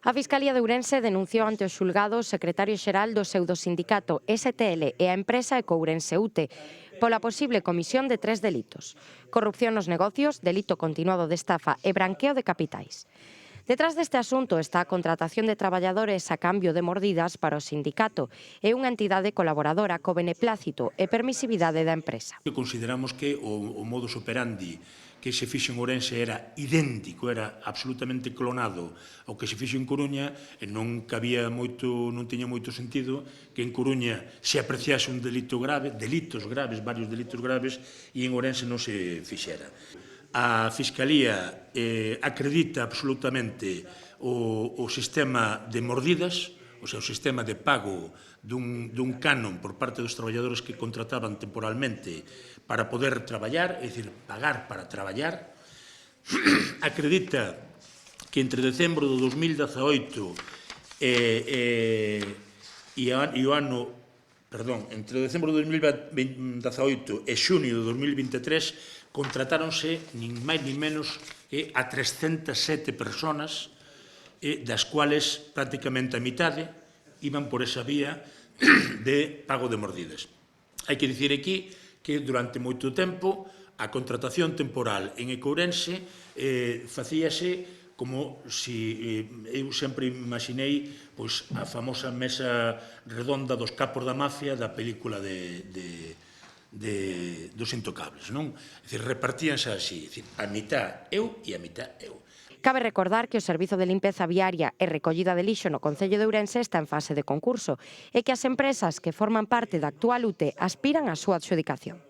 A Fiscalía de Ourense denunciou ante o xulgado o secretario xeral do pseudosindicato STL e a empresa Ecourense UTE pola posible comisión de 3 delitos: corrupción nos negocios, delito continuado de estafa e branqueo de capitais. Detrás deste asunto está a contratación de traballadores a cambio de mordidas para o sindicato e unha entidade colaboradora co beneplácito e permisividade da empresa. Consideramos que o modus operandi que se fixo en Ourense era idéntico, era absolutamente clonado ao que se fixo en Coruña e non tiña moito sentido que en Coruña se apreciase un delito grave, varios delitos graves, e en Ourense non se fixera. A Fiscalía acredita absolutamente o sistema de mordidas, o sea, o sistema de pago dun canon por parte dos traballadores que contrataban temporalmente para poder traballar, é dicir, pagar para traballar. Acredita que entre decembro do 2018 entre decembro do 2018 e xunio do 2023 contratáronse nin máis nin menos que a 307 persoas, das cuales prácticamente a mitade iban por esa vía de pago de mordidas. Hai que dicir aquí que durante moito tempo a contratación temporal en Ecourense facíase como se eu sempre imaginei a famosa mesa redonda dos capos da mafia da película dos Intocables, non? É dicir, repartíanse así, a mitad eu e a mitad eu. Cabe recordar que o Servizo de Limpeza Viaria e Recollida de Lixo no Concello de Ourense está en fase de concurso e que as empresas que forman parte da actual UTE aspiran á súa adxudicación.